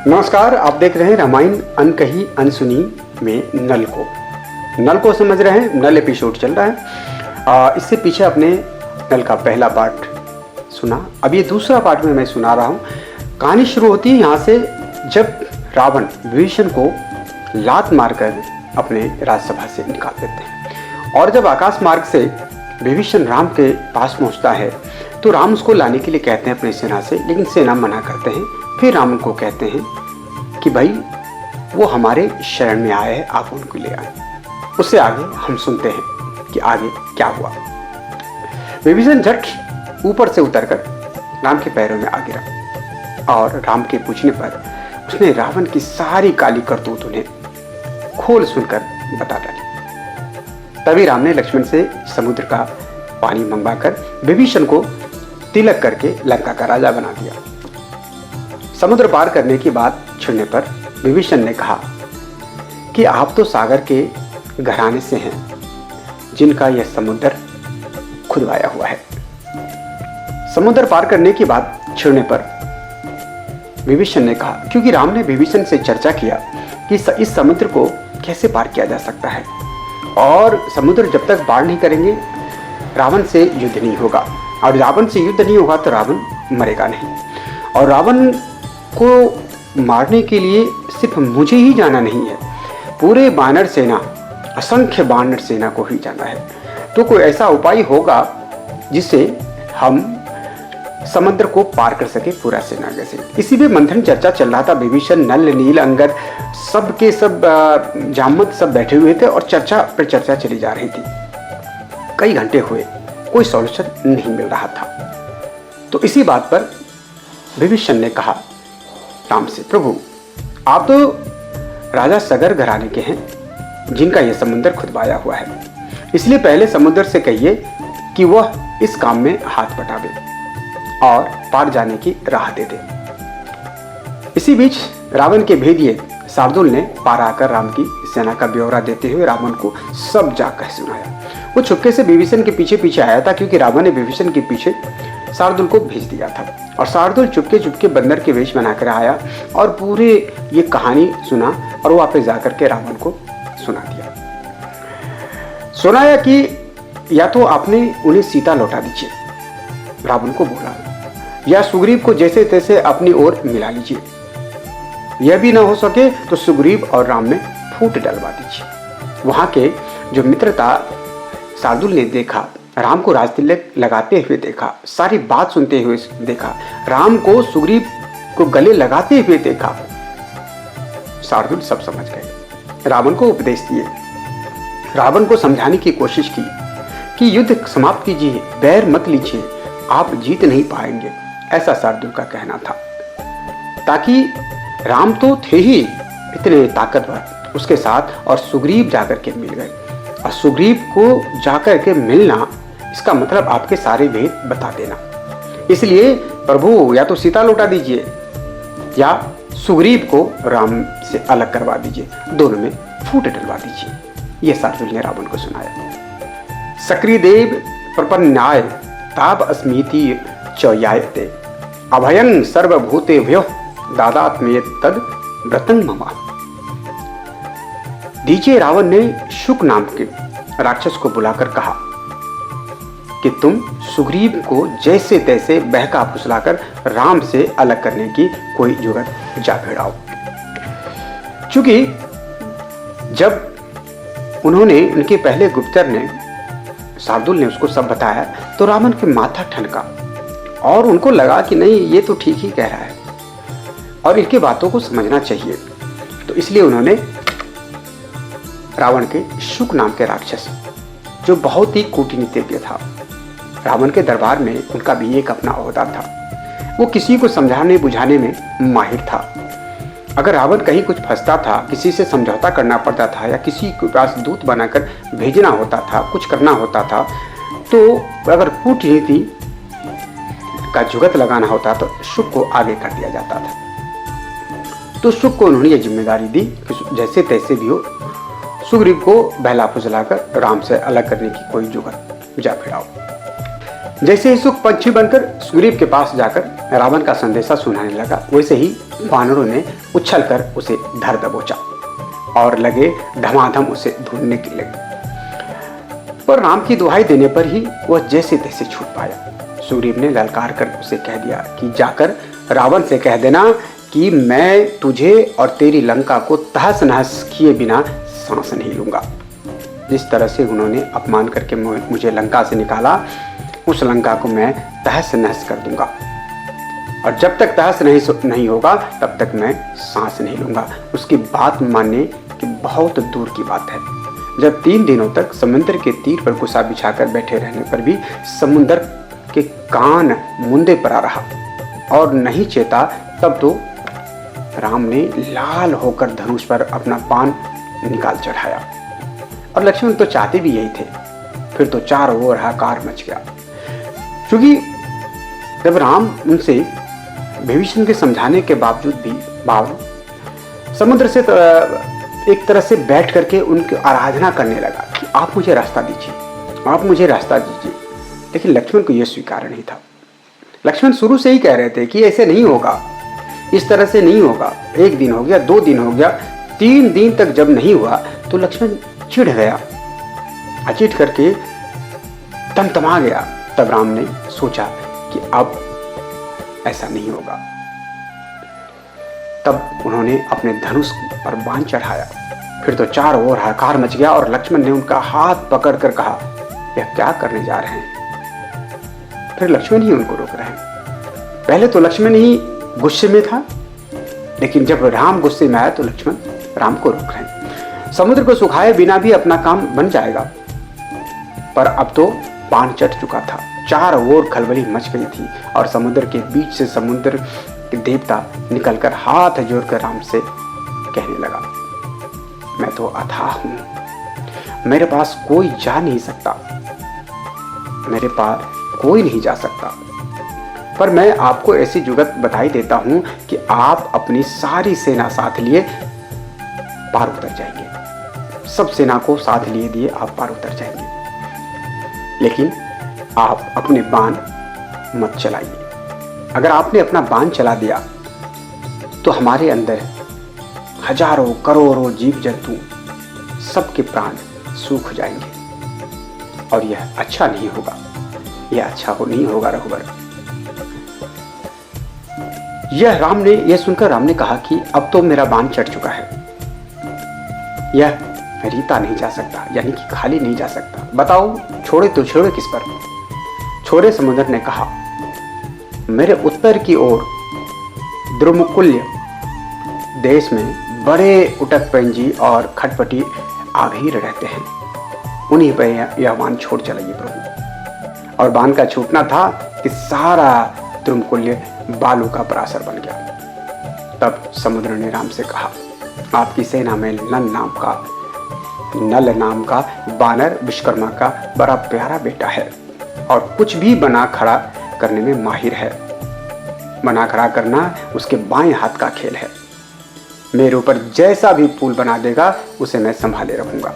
नमस्कार, आप देख रहे हैं रामायण अनकही अनसुनी में नल को समझ रहे हैं। नल एपिसोड चल रहा है। इससे पीछे अपने नल का पहला पार्ट सुना, अब ये दूसरा पार्ट में मैं सुना रहा हूँ। कहानी शुरू होती है यहाँ से, जब रावण विभीषण को लात मारकर अपने राजसभा से निकाल देते हैं। और जब आकाश मार्ग से विभीषण राम के पास पहुँचता है तो राम उसको लाने के लिए कहते हैं अपनी सेना से, लेकिन सेना मना करते हैं। फिर राम उनको कहते हैं कि भाई वो हमारे शरण में आए हैं, आप उनको ले आए। उससे आगे हम सुनते हैं कि आगे क्या हुआ। विभीषण झट ऊपर से उतरकर राम के पैरों में आ गिरा और राम के पूछने पर उसने रावण की सारी काली करतूत उन्हें खोल सुनकर बता डाली। तभी राम ने लक्ष्मण से समुद्र का पानी मंगवाकर विभीषण को तिलक करके लंका का राजा बना दिया। समुद्र पार करने की बात छिड़ने पर विभीषण ने कहा कि आप तो सागर के घराने से हैं जिनका यह समुद्र खुदवाया हुआ है। समुद्र पार करने की बात छिड़ने पर विभीषण ने कहा, क्योंकि राम ने विभीषण से चर्चा किया कि इस समुद्र को कैसे पार किया जा सकता है, और समुद्र जब तक पार नहीं करेंगे रावण से युद्ध नहीं होगा, और रावण से युद्ध नहीं होगा तो रावण मरेगा नहीं। और रावण को मारने के लिए सिर्फ मुझे ही जाना नहीं है, पूरे वानर सेना, असंख्य वानर सेना को ही जाना है। तो कोई ऐसा उपाय होगा जिससे हम समुद्र को पार कर सके पूरा सेना जैसे। इसी में मंथन चर्चा चल रहा था। विभीषण, नल, नील, अंगद सब के सब जामवंत सब बैठे हुए थे और चर्चा पर चर्चा चली जा रही थी। कई घंटे हुए, कोई सॉल्यूशन नहीं मिल रहा था। तो इसी बात पर विभीषण ने कहा राम से, प्रभु आप तो राजा सगर घराने के हैं जिनका यह समुद्र खुदवाया हुआ है, इसलिए पहले समुद्र से कहिए कि वह इस काम में हाथ बटावे और पार जाने की राह दे दे। इसी बीच रावण के भेदिए शार्दूल ने पार आकर राम की सेना का ब्यौरा देते हुए रावण को सब जाकर सुनाया। वो चुपके से विभीषण के पीछे पीछे आया था, क्योंकि रावण ने विभीषण के पीछे शार्दूल को भेज दिया था। और शार्दूल चुपके चुपके बंदर के वेश बनाकर आया और पूरे ये कहानी सुना और वो वापस जाकर के रावण को सुना दिया। सुनाया कि या तो आपने उन्हें सीता लौटा दीजिए, रावण को बोला, या सुग्रीव को जैसे तैसे अपनी ओर मिला लीजिए। यह भी ना हो सके तो सुग्रीव और राम में फूट डलवा दीजिए। वहां के जो मित्रता शार्दूल ने देखा, राम को राजतिलक लगाते हुए देखा, सारी बात सुनते हुए देखा, राम को सुग्रीव को गले लगाते हुए देखा, शार्दूल सब समझ गए। रावण को उपदेश दिए, रावण को समझाने की कोशिश की कि युद्ध समाप्त कीजिए, बैर मत लीजिए, आप जीत नहीं पाएंगे, ऐसा शार्दूल का कहना था। ताकि राम तो थे ही इतने ताकतवर उसके साथ, और सुग्रीव जाकर के मिल गए, और सुग्रीव को जाकर के मिलना इसका मतलब आपके सारे भेद बता देना। इसलिए प्रभु या तो सीता लौटा दीजिए या सुग्रीव को राम से अलग करवा दीजिए, दोनों में फूट डलवा दीजिए। यह शार्दूल ने रावण को सुनाया। सक्रीदेव प्रपन्नाय ताप अस्मीति चयायते अभयं सर्वभूतेभ्यो दादात्म्ये तद व्रतं मम। दीजिए रावण ने शुक नाम के राक्षस को बुलाकर कहा कि तुम सुग्रीव को जैसे तैसे बहका फुसलाकर राम से अलग करने की कोई जुगत जा भिड़ाओ। चूंकि जब उन्होंने, उनके पहले गुप्तचर ने, शार्दूल ने उसको सब बताया, तो रावण के माथा ठनका और उनको लगा कि नहीं, ये तो ठीक ही कह रहा है और इनकी बातों को समझना चाहिए। तो इसलिए उन्होंने रावण के शुक नाम के राक्षस, जो बहुत ही कूटनीतिज्ञ था, रावण के दरबार में उनका भी एक अपना ओहदा था, वो किसी को समझाने बुझाने में माहिर था। अगर रावण कहीं कुछ फंसता था, किसी से समझौता करना पड़ता था या किसी के पास दूत बनाकर भेजना होता था, कुछ करना होता था, तो अगर कूटनीति का जुगत लगाना होता तो शुक को आगे कर दिया जाता था। तो शुक को उन्होंने ये जिम्मेदारी दी कि जैसे तैसे भी हो सुग्रीव को बहला फुसलाकर राम से अलग करने की कोई जुगत जा भिड़ाओ। जैसे ही सुख पंछी बनकर सुग्रीव के पास जाकर रावण का संदेशा सुनाने लगा, वैसे ही वानरों ने उछलकर उसे धर दबोचा और लगे धमाधम उसे ढूंढने के लगे। पर राम की दुहाई देने पर ही वह जैसे तैसे छूट पाया। सुग्रीव ने ललकार कर उसे कह दिया कि जाकर रावण से कह देना कि मैं तुझे और तेरी लंका को तहस नहस किए बिना सांस नहीं लूंगा। जिस तरह से उन्होंने अपमान करके मुझे लंका से निकाला, उस लंका को मैं तहस नहस कर दूंगा, और जब तक तहस नहीं होगा तब तक मैं सांस नहीं लूंगा। उसकी बात मानने की बहुत दूर की बात है। जब 3 दिनों तक समुद्र के तीर पर गुस्सा बिछाकर बैठे रहने पर भी समुद्र के कान मुंदे पड़ा रहा और नहीं चेता, तब तो राम ने लाल होकर धनुष पर अपना बाण निकाल चढ़ाया। और लक्ष्मण तो चाहते भी यही थे। फिर तो चारों ओर हाहाकार मच गया, क्योंकि जब राम उनसे विभीषण के समझाने के बावजूद भी समुद्र से एक तरह से बैठ करके उनकी आराधना करने लगा कि आप मुझे रास्ता दीजिए, आप मुझे रास्ता दीजिए। लेकिन लक्ष्मण को यह स्वीकार नहीं था। लक्ष्मण शुरू से ही कह रहे थे कि ऐसे नहीं होगा, इस तरह से नहीं होगा। 1 दिन हो गया, 2 दिन हो गया, 3 दिन तक जब नहीं हुआ तो लक्ष्मण चिढ़ गया, अचिढ़ करके तमतमा गया। तब राम ने सोचा कि अब ऐसा नहीं होगा। तब उन्होंने अपने धनुष पर बाण चढ़ाया। फिर तो चारों ओर हाहाकार मच गया और लक्ष्मण ने उनका हाथ पकड़कर कहा, यह क्या करने जा रहे हैं? फिर लक्ष्मण ही उनको रोक रहे हैं। पहले तो लक्ष्मण ही गुस्से में था, लेकिन जब राम गुस्से में आया तो लक्ष्मण राम को रोक रहे हैं। समुद्र को सुखाए बिना भी अपना काम बन जाएगा, पर अब तो बाण चढ़ चुका था। चारों ओर खलबली मच गई थी और समुद्र के बीच से समुद्र के देवता निकलकर हाथ जोड़कर राम से कहने लगा, मैं तो अथाह हूं, मेरे पास कोई जा नहीं सकता, मेरे पास कोई नहीं जा सकता, पर मैं आपको ऐसी जुगत बताई देता हूं कि आप अपनी सारी सेना साथ लिए पार उतर जाएंगे। सब सेना को साथ लिए दिए आप पार उतर जाएंगे, लेकिन आप अपने बाण मत चलाइए। अगर आपने अपना बाण चला दिया तो हमारे अंदर हजारों करोड़ों जीव जंतु सबके प्राण सूख जाएंगे, और यह अच्छा नहीं होगा, यह अच्छा नहीं होगा रघुवर। यह सुनकर राम ने कहा कि अब तो मेरा बाण चढ़ चुका है, यह रीता नहीं जा सकता, यानी कि खाली नहीं जा सकता। बताओ छोड़े तो छोड़े किस पर? छोड़े समुद्र ने कहा, मेरे उत्तर की ओर द्रुमकुल्य देश में बड़े उटकपंजी और खटपटी आभीर रहते हैं, उन्हीं पर यह बाण छोड़ चलाइए प्रभु। और बाण का छूटना था कि सारा द्रुमकुल्य बालू का परासर बन गया। तब समुद्र ने राम से कहा, आपकी सेना में नल नाम का बानर विश्वकर्मा का बड़ा प्यारा बेटा है और कुछ भी बना खड़ा करने में माहिर है। बना खड़ा करना उसके बाएं हाथ का खेल है। मेरे ऊपर जैसा भी पुल बना देगा उसे मैं संभाले रखूंगा।